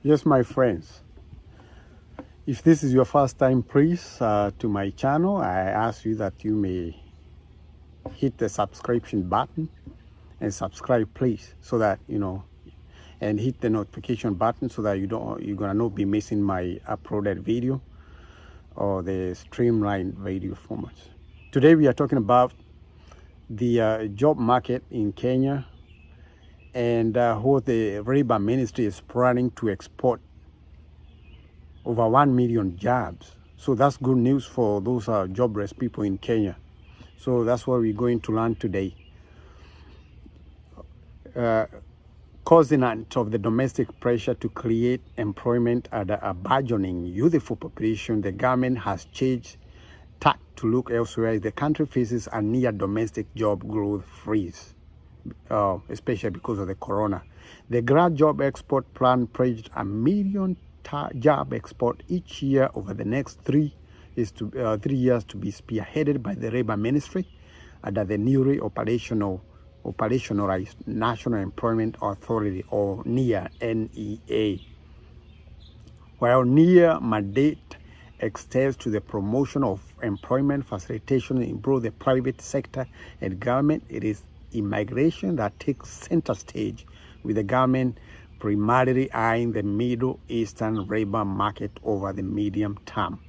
Yes, my friends, if this is your first time, please, to my channel, I ask you that you may hit the subscription button and subscribe, please, so that, and hit the notification button so that you're gonna not be missing my uploaded video or the streamlined video formats. Today, we are talking about the job market in Kenya and how the Labor Ministry is planning to export over 1 million jobs. So that's good news for those jobless people in Kenya. So that's what we're going to learn today. Cognizant of the domestic pressure to create employment at a burgeoning youthful population, the government has changed tack to look elsewhere as the country faces a near domestic job growth freeze, especially because of the corona. The Grand Job Export Plan pledged 1 million job export each year over the next 3 years to be spearheaded by the Labor Ministry under the newly operationalized National Employment Authority, or NEA, NEA. While NEA mandate extends to the promotion of employment facilitation in both the private sector and government, it is immigration that takes center stage, with the government primarily eyeing the Middle Eastern labor market over the medium term.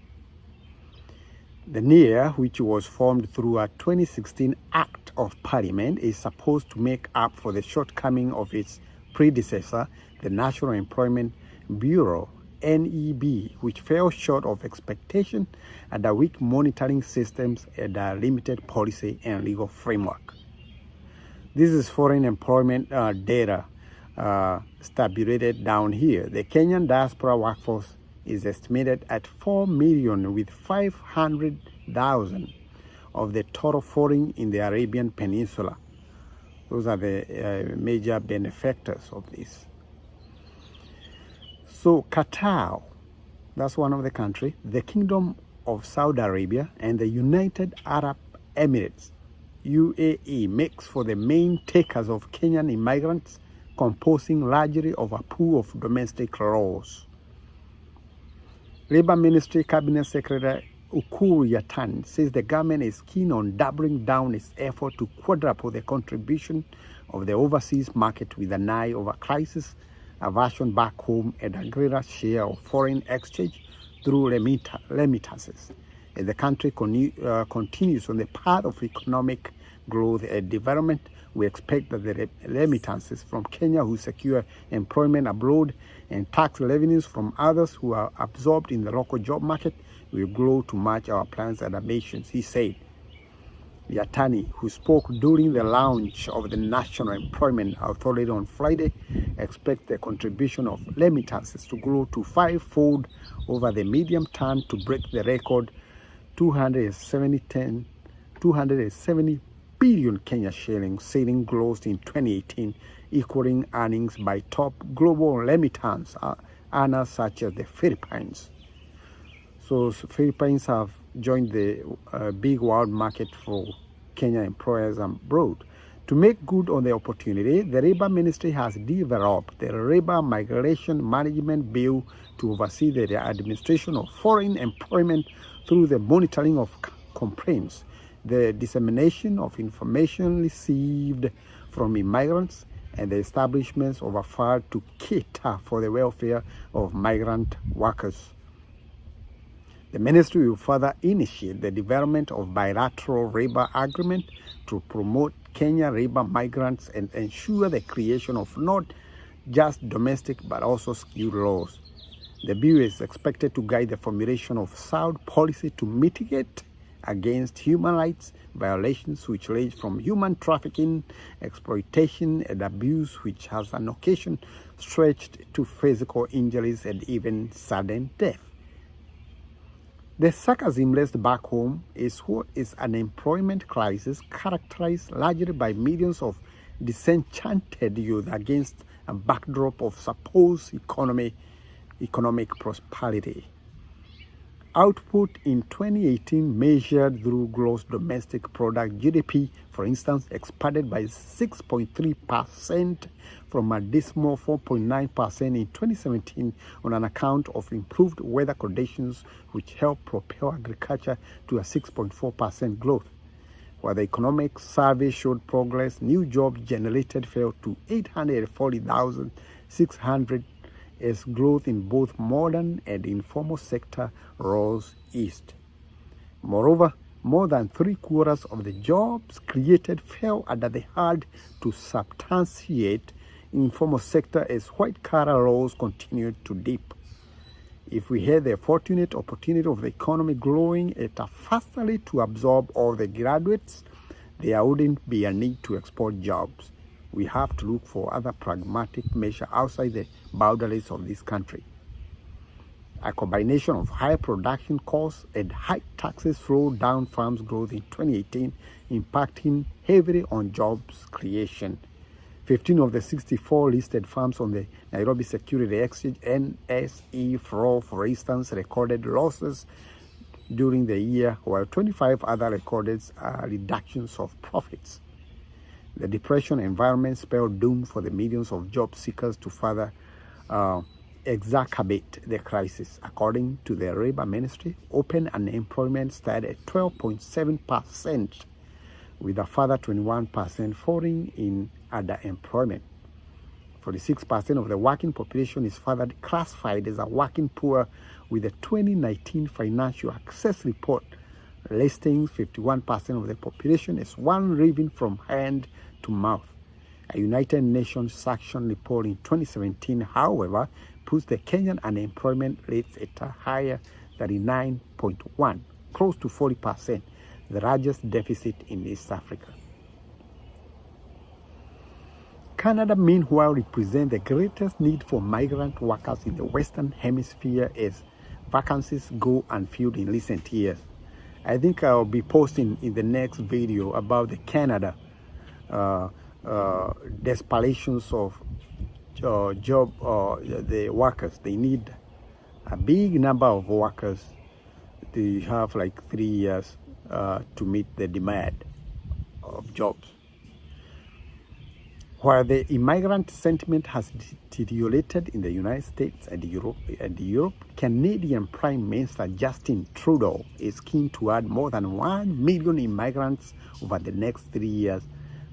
The NEA, which was formed through a 2016 Act of Parliament, is supposed to make up for the shortcoming of its predecessor, the National Employment Bureau, NEB, which fell short of expectation and a weak monitoring systems and a limited policy and legal framework. This is foreign employment data tabulated down here. The Kenyan diaspora workforce is estimated at 4 million, with 500,000 of the total falling in the Arabian Peninsula. Those are the major benefactors of this. So Qatar, that's one of the countries, the Kingdom of Saudi Arabia, and the United Arab Emirates, UAE, makes for the main takers of Kenyan immigrants, composing largely of a pool of domestic laws. Labor Ministry Cabinet Secretary Ukuru Yatan says the government is keen on doubling down its effort to quadruple the contribution of the overseas market, with an eye over crisis aversion back home and a greater share of foreign exchange through remittances. As the country continues on the path of economic growth and development, we expect that the remittances from Kenya who secure employment abroad and tax revenues from others who are absorbed in the local job market will grow to match our plans and ambitions, he said. Yatani, who spoke during the launch of the National Employment Authority on Friday, expects the contribution of remittances to grow to 5-fold over the medium term to break the record 270 billion Kenya shillings sailing closed in 2018, equaling earnings by top global remittance earners such as the Philippines. So Philippines have joined the big world market for Kenya employers abroad. To make good on the opportunity, the Labor Ministry has developed the Labor Migration Management Bill to oversee the administration of foreign employment through the monitoring of complaints, the dissemination of information received from immigrants, and the establishments of a fund to cater for the welfare of migrant workers. The ministry will further initiate the development of bilateral labor agreements to promote Kenya labor migrants and ensure the creation of not just domestic but also skilled laws. The bill is expected to guide the formulation of sound policy to mitigate against human rights violations, which range from human trafficking, exploitation, and abuse, which has on occasion stretched to physical injuries and even sudden death. The sarcasm left back home is what is an employment crisis characterized largely by millions of disenchanted youth against a backdrop of supposed economic prosperity. Output in 2018 measured through gross domestic product GDP, for instance, expanded by 6.3% from a dismal 4.9% in 2017 on an account of improved weather conditions, which helped propel agriculture to a 6.4% growth. While the economic survey showed progress, new jobs generated fell to 840,600 as growth in both modern and informal sector rose east. Moreover, more than 3/4 of the jobs created fell under the hard to substantiate informal sector as white-collar roles continued to dip. If we had the fortunate opportunity of the economy growing at a faster rate to absorb all the graduates, there wouldn't be a need to export jobs. We have to look for other pragmatic measures outside the boundaries of this country. A combination of high production costs and high taxes slowed down farms' growth in 2018, impacting heavily on jobs creation. 15 of the 64 listed firms on the Nairobi Security Exchange NSE floor, for instance, recorded losses during the year, while 25 other recorded reductions of profits. The depression environment spelled doom for the millions of job seekers to further exacerbate the crisis. According to the Labor Ministry, open unemployment started at 12.7%, with a further 21% falling in underemployment. 46% of the working population is further classified as a working poor, with the 2019 Financial Access Report listing 51% of the population as one living from hand to mouth. A United Nations Section report in 2017, however, puts the Kenyan unemployment rate at a higher 39.1, close to 40%, the largest deficit in East Africa. Canada, meanwhile, represents the greatest need for migrant workers in the Western Hemisphere as vacancies go unfilled in recent years. I think I'll be posting in the next video about the Canada desperations of the workers. They need a big number of workers. They have like 3 years to meet the demand of jobs. While the immigrant sentiment has deteriorated in the United States and Europe, Canadian Prime Minister Justin Trudeau is keen to add more than 1 million immigrants over the next 3 years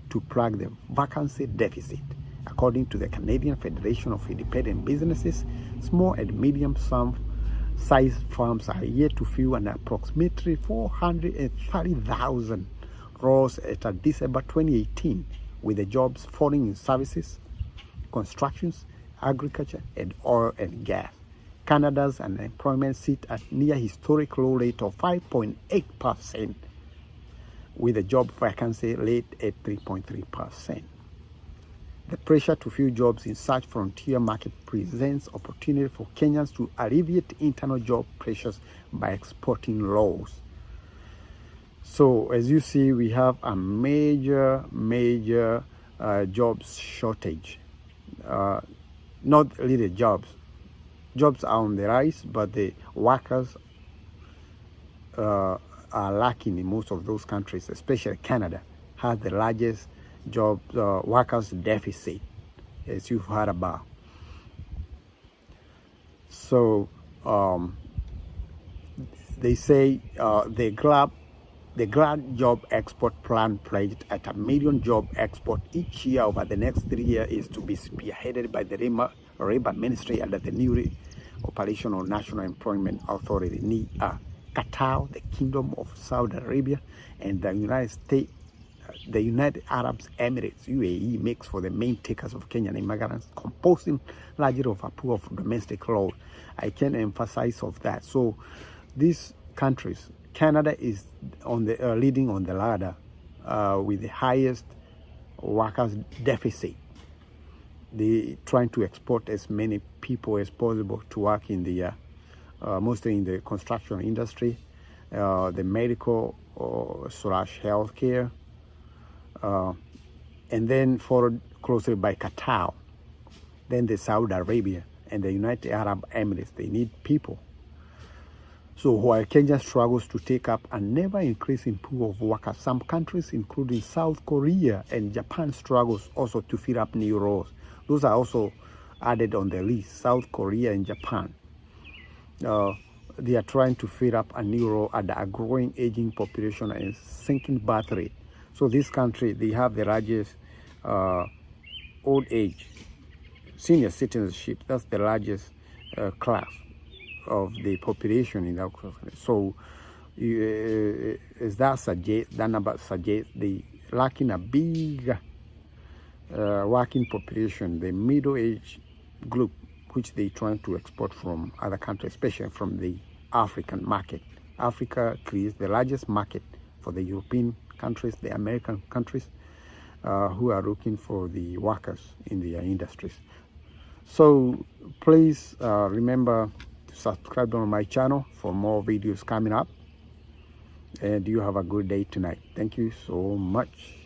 to plug the vacancy deficit. According to the Canadian Federation of Independent Businesses, small and medium-sized firms are yet to fill an approximately 430,000 roles at December 2018, with the jobs falling in services, constructions, agriculture, and oil and gas. Canada's unemployment sits at near historic low rate of 5.8%, with the job vacancy rate at 3.3%. The pressure to fill jobs in such frontier market presents opportunity for Kenyans to alleviate internal job pressures by exporting roles. So as you see, we have a major jobs shortage. Not really jobs. Jobs are on the rise, but the workers are lacking in most of those countries, especially Canada has the largest job workers deficit, as you've heard about. So they say the GLAD job export plan pledged at 1 million job export each year over the next 3 years is to be spearheaded by the Labor Ministry under the newly operational National Employment Authority, NEA. Qatar, the Kingdom of Saudi Arabia, and the United Arab Emirates, UAE, makes for the main takers of Kenyan immigrants, composing largely of a pool of domestic load. I can emphasize of that. So these countries, Canada is on the leading on the ladder with the highest workers deficit. They trying to export as many people as possible to work in the mostly in the construction industry, the medical / healthcare, and then followed closely by Qatar, then the Saudi Arabia and the United Arab Emirates. They need people. So while Kenya struggles to take up an ever-increasing pool of workers, some countries, including South Korea and Japan, struggles also to fill up new roles. Those are also added on the list. South Korea and Japan. They are trying to fill up a new role at a growing aging population and sinking birth rate. So this country, they have the largest old age, senior citizenship. That's the largest class of the population in that country. So that number suggests they lacking a big working population, the middle age group, which they trying to export from other countries, especially from the African market. Africa creates the largest market for the European countries, the American countries, who are looking for the workers in their industries. So please remember to subscribe on my channel for more videos coming up. And you have a good day tonight. Thank you so much.